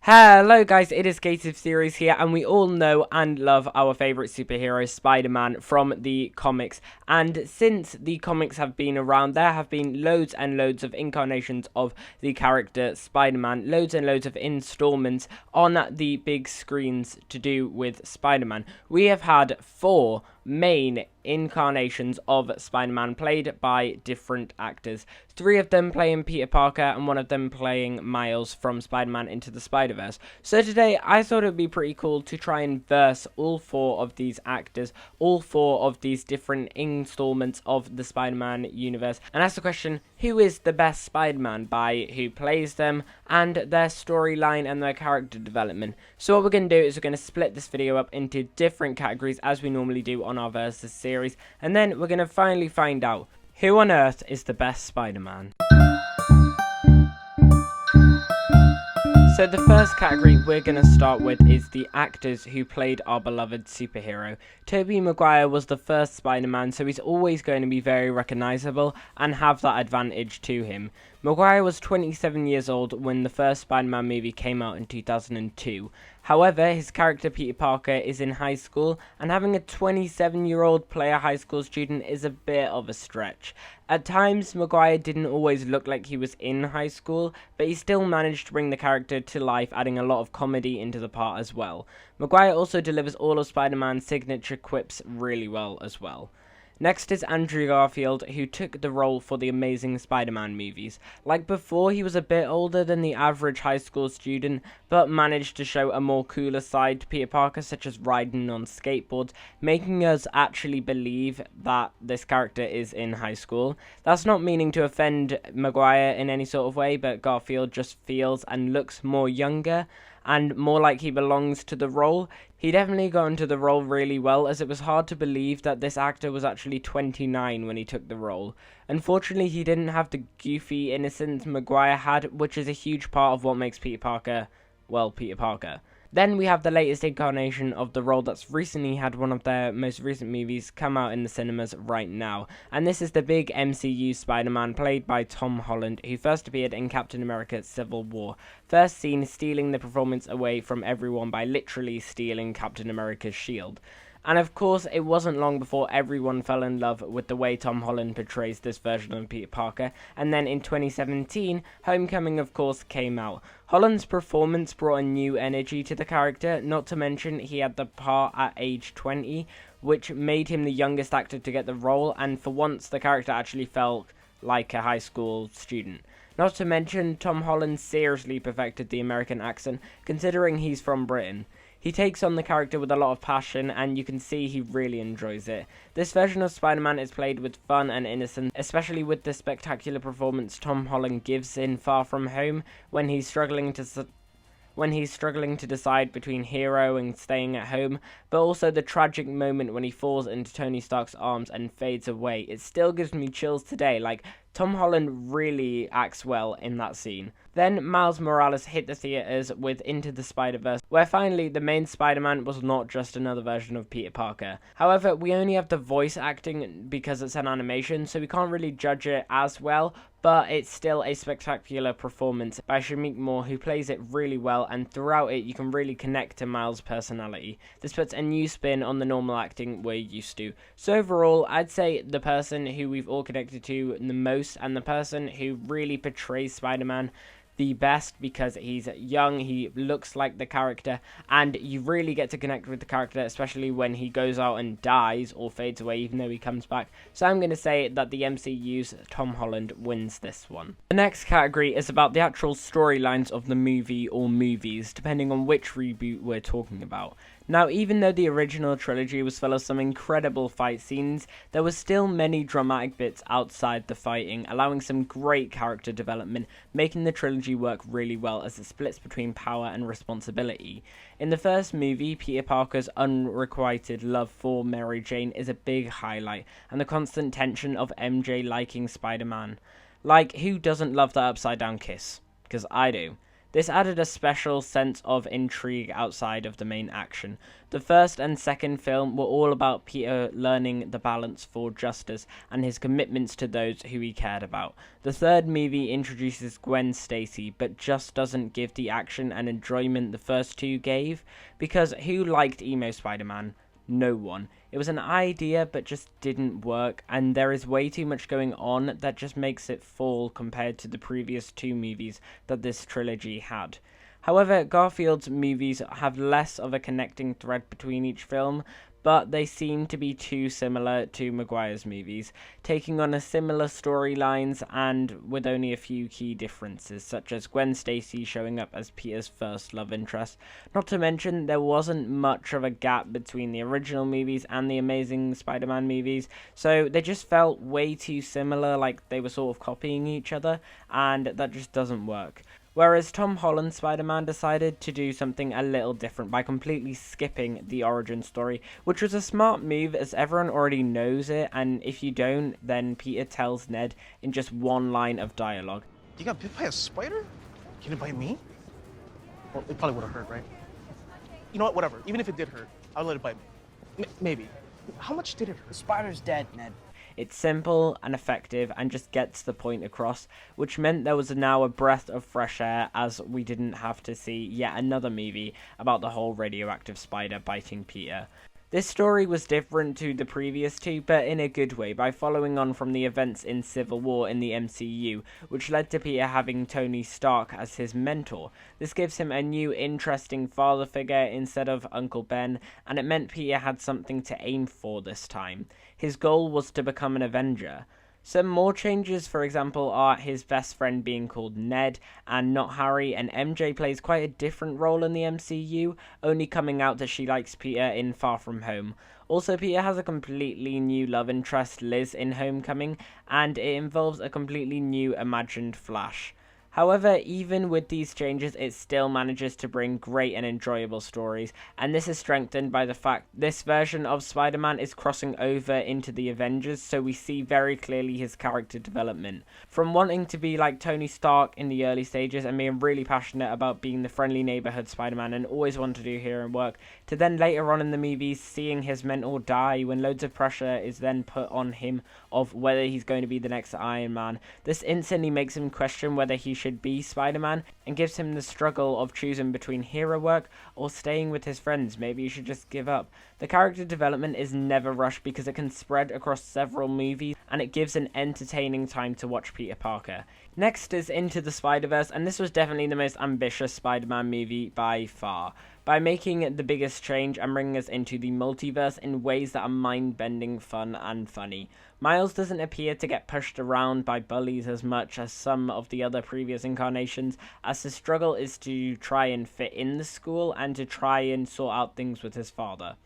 Hello guys, it is Gative Series here, and we all know and love our favourite superhero, Spider-Man, from the comics. And since the comics have been around, there have been loads and loads of incarnations of the character Spider-Man, loads and loads of installments on the big screens to do with Spider-Man. We have had 4 main incarnations of Spider-Man played by different actors. 3 of them playing Peter Parker and 1 of them playing Miles from Spider-Man Into the Spider-Verse. So today I thought it would be pretty cool to try and verse all 4 of these actors, all 4 of these different installments of the Spider-Man universe, and ask the question, who is the best Spider-Man by who plays them and their storyline and their character development. So what we're going to do is we're going to split this video up into different categories as we normally do on our Versus series, and then we're going to finally find out who on earth is the best Spider-Man. So the first category we're going to start with is the actors who played our beloved superhero. Tobey Maguire was the first Spider-Man, so he's always going to be very recognisable and have that advantage to him. Maguire was 27 years old when the first Spider-Man movie came out in 2002. However, his character Peter Parker is in high school, and having a 27-year-old play a high school student is a bit of a stretch. At times, Maguire didn't always look like he was in high school, but he still managed to bring the character to life, adding a lot of comedy into the part as well. Maguire also delivers all of Spider-Man's signature quips really well as well. Next is Andrew Garfield, who took the role for the Amazing Spider-Man movies. Like before, he was a bit older than the average high school student, but managed to show a more cooler side to Peter Parker, such as riding on skateboards, making us actually believe that this character is in high school. That's not meaning to offend Maguire in any sort of way, but Garfield just feels and looks more younger and more like he belongs to the role. He definitely got into the role really well, as it was hard to believe that this actor was actually 29 when he took the role. Unfortunately, he didn't have the goofy innocence Maguire had, which is a huge part of what makes Peter Parker, well, Peter Parker. Then we have the latest incarnation of the role that's recently had one of their most recent movies come out in the cinemas right now. And this is the big MCU Spider-Man played by Tom Holland, who first appeared in Captain America Civil War. First seen stealing the performance away from everyone by literally stealing Captain America's shield. And of course, it wasn't long before everyone fell in love with the way Tom Holland portrays this version of Peter Parker, and then in 2017, Homecoming of course came out. Holland's performance brought a new energy to the character, not to mention he had the part at age 20, which made him the youngest actor to get the role, and for once the character actually felt like a high school student. Not to mention, Tom Holland seriously perfected the American accent, considering he's from Britain. He takes on the character with a lot of passion, and you can see he really enjoys it. This version of Spider-Man is played with fun and innocence, especially with the spectacular performance Tom Holland gives in Far From Home when he's struggling to decide between hero and staying at home, but also the tragic moment when he falls into Tony Stark's arms and fades away. It still gives me chills today. Like, Tom Holland really acts well in that scene. Then Miles Morales hit the theaters with Into the Spider-Verse, where finally the main Spider-Man was not just another version of Peter Parker. However, we only have the voice acting because it's an animation, so we can't really judge it as well, but it's still a spectacular performance by Shamik Moore, who plays it really well, and throughout it you can really connect to Miles' personality. This puts a new spin on the normal acting we're used to. So overall, I'd say the person who we've all connected to the most, and the person who really portrays Spider-Man the best, because he's young, he looks like the character, and you really get to connect with the character, especially when he goes out and dies or fades away, even though he comes back. So I'm going to say that the MCU's Tom Holland wins this one. The next category is about the actual storylines of the movie or movies, depending on which reboot we're talking about. Now, even though the original trilogy was full of some incredible fight scenes, there were still many dramatic bits outside the fighting, allowing some great character development, making the trilogy work really well as it splits between power and responsibility. In the first movie, Peter Parker's unrequited love for Mary Jane is a big highlight, and the constant tension of MJ liking Spider-Man. Like, who doesn't love that upside down kiss? Because I do. This added a special sense of intrigue outside of the main action. The first and second film were all about Peter learning the balance for justice and his commitments to those who he cared about. The third movie introduces Gwen Stacy, but just doesn't give the action and enjoyment the first two gave, because who liked emo Spider-Man? No one. It was an idea but just didn't work, and there is way too much going on that just makes it fall compared to the previous two movies that this trilogy had. However, Garfield's movies have less of a connecting thread between each film, but they seem to be too similar to Maguire's movies, taking on a similar storylines and with only a few key differences, such as Gwen Stacy showing up as Peter's first love interest. Not to mention, there wasn't much of a gap between the original movies and the Amazing Spider-Man movies, so they just felt way too similar, like they were sort of copying each other, and that just doesn't work. Whereas Tom Holland's Spider-Man decided to do something a little different by completely skipping the origin story, which was a smart move as everyone already knows it, and if you don't, then Peter tells Ned in just one line of dialogue. You got bit by a spider? Can it bite me? Well, it probably would have hurt, right? You know what, whatever. Even if it did hurt, I'll let it bite me. Maybe. How much did it hurt? The spider's dead, Ned. It's simple and effective and just gets the point across, which meant there was now a breath of fresh air as we didn't have to see yet another movie about the whole radioactive spider biting Peter. This story was different to the previous two, but in a good way, by following on from the events in Civil War in the MCU, which led to Peter having Tony Stark as his mentor. This gives him a new interesting father figure instead of Uncle Ben, and it meant Peter had something to aim for this time. His goal was to become an Avenger. Some more changes, for example, are his best friend being called Ned and not Harry, and MJ plays quite a different role in the MCU, only coming out that she likes Peter in Far From Home. Also, Peter has a completely new love interest, Liz, in Homecoming, and it involves a completely new imagined Flash. However, even with these changes, it still manages to bring great and enjoyable stories, and this is strengthened by the fact this version of Spider-Man is crossing over into the Avengers, so we see very clearly his character development. From wanting to be like Tony Stark in the early stages and being really passionate about being the friendly neighborhood Spider-Man and always want to do hero work, to then later on in the movies seeing his mentor die when loads of pressure is then put on him of whether he's going to be the next Iron Man. This instantly makes him question whether he should be Spider-Man and gives him the struggle of choosing between hero work or staying with his friends. Maybe you should just give up. The character development is never rushed because it can spread across several movies and it gives an entertaining time to watch Peter Parker. Next is Into the Spider-Verse, and this was definitely the most ambitious Spider-Man movie by far, by making the biggest change and bringing us into the multiverse in ways that are mind-bending, fun, and funny. Miles doesn't appear to get pushed around by bullies as much as some of the other previous incarnations, as his struggle is to try and fit in the school and to try and sort out things with his father.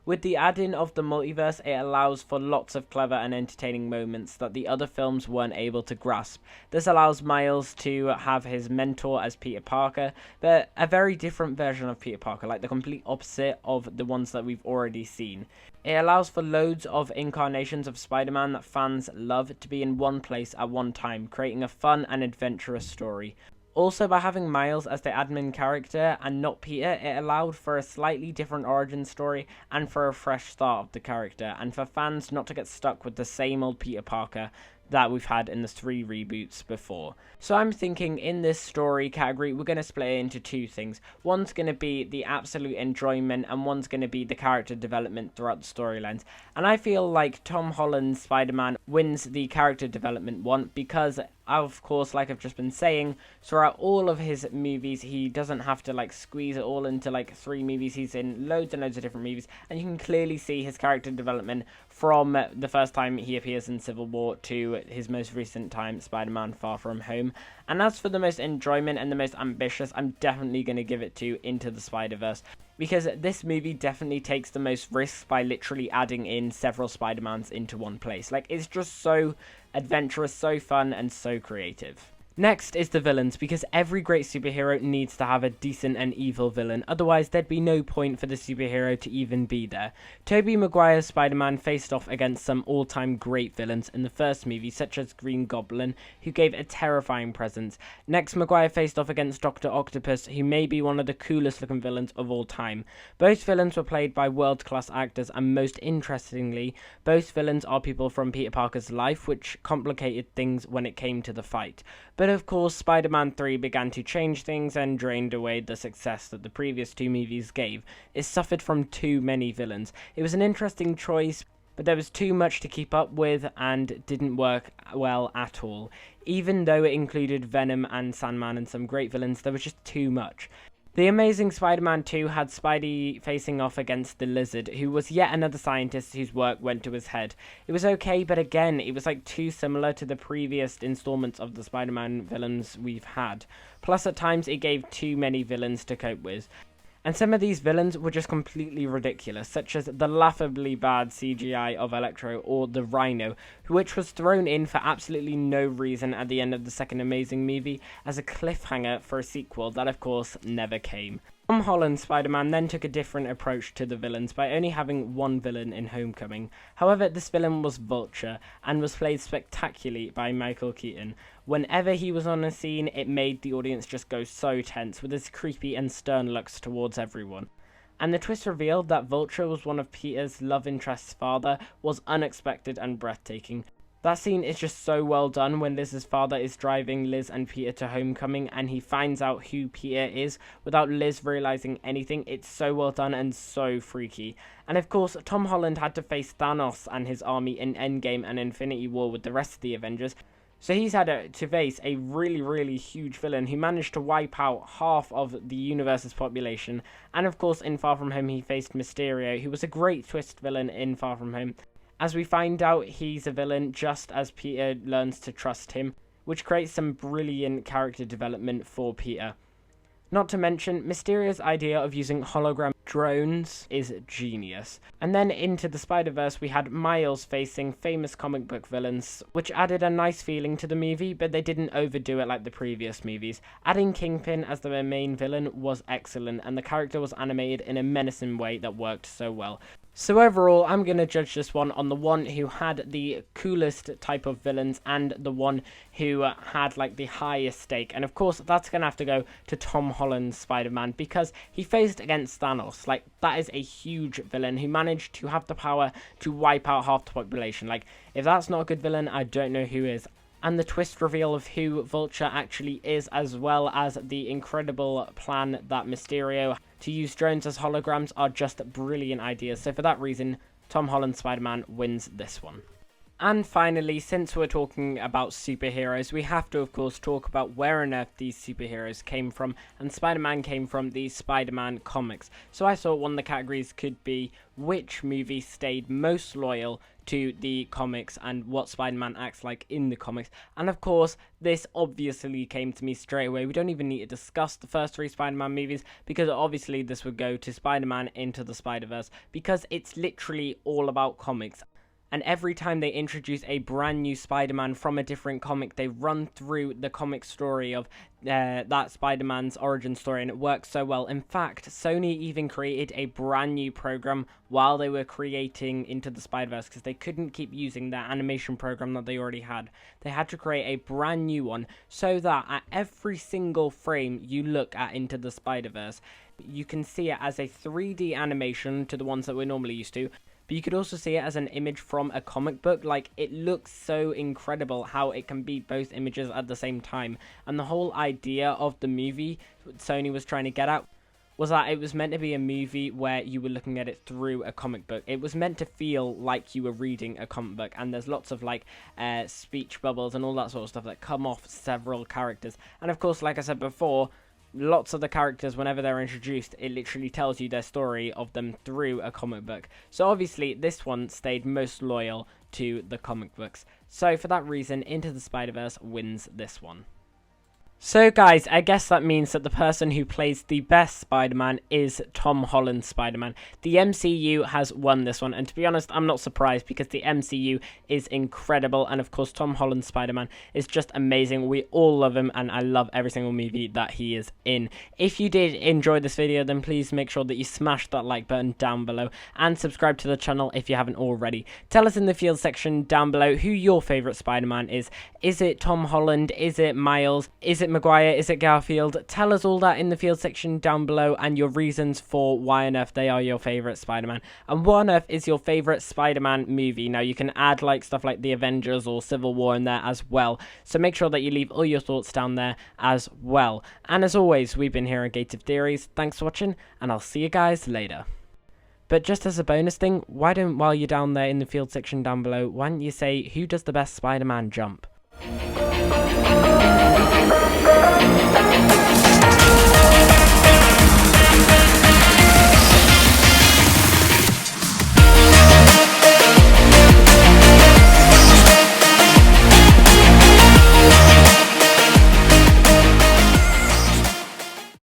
With the add-in of the multiverse, it allows for lots of clever and entertaining moments that the other films weren't able to grasp. This allows Miles to have his mentor as Peter Parker, but a very different version of Peter Parker, like the complete opposite of the ones that we've already seen. It allows for loads of incarnations of Spider-Man that fans love to be in one place at one time, creating a fun and adventurous story. Also, by having Miles as the admin character and not Peter, it allowed for a slightly different origin story and for a fresh start of the character, and for fans not to get stuck with the same old Peter Parker that we've had in the 3 reboots before. So I'm thinking in this story category, we're going to split it into two things. One's going to be the absolute enjoyment, and one's going to be the character development throughout the storylines. And I feel like Tom Holland's Spider-Man wins the character development one because, of course, like I've just been saying, throughout all of his movies, he doesn't have to squeeze it all into 3 movies. He's in loads and loads of different movies, and you can clearly see his character development from the first time he appears in Civil War to his most recent time, Spider-Man Far From Home. And as for the most enjoyment and the most ambitious, I'm definitely going to give it to Into the Spider-Verse, because this movie definitely takes the most risks by literally adding in several Spider-Mans into one place. It's just so adventurous, so fun, and so creative. Next is the villains, because every great superhero needs to have a decent and evil villain, otherwise there'd be no point for the superhero to even be there. Tobey Maguire's Spider-Man faced off against some all-time great villains in the first movie, such as Green Goblin, who gave a terrifying presence. Next, Maguire faced off against Dr. Octopus, who may be one of the coolest looking villains of all time. Both villains were played by world-class actors, and most interestingly, both villains are people from Peter Parker's life, which complicated things when it came to the fight. But of course, Spider-Man 3 began to change things and drained away the success that the previous two movies gave. It suffered from too many villains. It was an interesting choice, but there was too much to keep up with and didn't work well at all. Even though it included Venom and Sandman and some great villains, there was just too much. The Amazing Spider-Man 2 had Spidey facing off against the Lizard, who was yet another scientist whose work went to his head. It was okay, but again, it was like too similar to the previous installments of the Spider-Man villains we've had. Plus, at times, it gave too many villains to cope with. And some of these villains were just completely ridiculous, such as the laughably bad CGI of Electro or the Rhino, which was thrown in for absolutely no reason at the end of the second Amazing movie as a cliffhanger for a sequel that of course never came. Tom Holland's Spider-Man then took a different approach to the villains by only having one villain in Homecoming. However, this villain was Vulture, and was played spectacularly by Michael Keaton. Whenever he was on a scene, it made the audience just go so tense, with his creepy and stern looks towards everyone. And the twist revealed that Vulture was one of Peter's love interest's father was unexpected and breathtaking. That scene is just so well done when Liz's father is driving Liz and Peter to Homecoming and he finds out who Peter is without Liz realizing anything. It's so well done and so freaky. And of course, Tom Holland had to face Thanos and his army in Endgame and Infinity War with the rest of the Avengers. So he's had to face a really huge villain who managed to wipe out half of the universe's population. And of course, in Far From Home, he faced Mysterio, who was a great twist villain in Far From Home. As we find out, he's a villain just as Peter learns to trust him, which creates some brilliant character development for Peter. Not to mention, Mysterio's idea of using hologram drones is genius. And then into the Spider-Verse, we had Miles facing famous comic book villains, which added a nice feeling to the movie, but they didn't overdo it like the previous movies. Adding Kingpin as the main villain was excellent, and the character was animated in a menacing way that worked so well. So overall, I'm going to judge this one on the one who had the coolest type of villains and the one who had like the highest stake. And of course, that's going to have to go to Tom Holland's Spider-Man because he faced against Thanos. Like, that is a huge villain who managed to have the power to wipe out half the population. Like, if that's not a good villain, I don't know who is. And the twist reveal of who Vulture actually is, as well as the incredible plan that Mysterio to use drones as holograms are just brilliant ideas. So for that reason, Tom Holland's Spider-Man wins this one. And finally, since we're talking about superheroes, we have to, of course, talk about where on earth these superheroes came from, and Spider-Man came from the Spider-Man comics. So I thought one of the categories could be which movie stayed most loyal to the comics and what Spider-Man acts like in the comics. And of course, this obviously came to me straight away. We don't even need to discuss the first three Spider-Man movies because obviously this would go to Spider-Man Into the Spider-Verse because it's literally all about comics. And every time they introduce a brand new Spider-Man from a different comic, they run through the comic story of that Spider-Man's origin story, and it works so well. In fact, Sony even created a brand new program while they were creating Into the Spider-Verse because they couldn't keep using their animation program that they already had. They had to create a brand new one so that at every single frame you look at Into the Spider-Verse, you can see it as a 3D animation to the ones that we're normally used to. But you could also see it as an image from a comic book. Like, it looks so incredible how it can be both images at the same time. And the whole idea of the movie Sony was trying to get at was that it was meant to be a movie where you were looking at it through a comic book. It was meant to feel like you were reading a comic book, and there's lots of like speech bubbles and all that sort of stuff that come off several characters. And of course, like I said before, lots of the characters, whenever they're introduced, it literally tells you their story of them through a comic book. So obviously, this one stayed most loyal to the comic books. So for that reason, Into the Spider-Verse wins this one. So guys, I guess that means that the person who plays the best Spider-Man is Tom Holland's Spider-Man. The MCU has won this one, and to be honest, I'm not surprised because the MCU is incredible, and of course Tom Holland's Spider-Man is just amazing. We all love him, and I love every single movie that he is in. If you did enjoy this video, then please make sure that you smash that like button down below, and subscribe to the channel if you haven't already. Tell us in the field section down below who your favourite Spider-Man is. Is it Tom Holland? Is it Miles? Is it Maguire? Is it Garfield? Tell us all that in the field section down below, and your reasons for why on earth they are your favourite Spider-Man, and what on earth is your favourite Spider-Man movie. Now you can add like stuff like the Avengers or Civil War in there as well, so make sure that you leave all your thoughts down there as well. And as always, we've been here on Gate of Theories. Thanks for watching, and I'll see you guys later. But just as a bonus thing, why don't, while you're down there in the field section down below, why don't you say who does the best Spider-Man jump?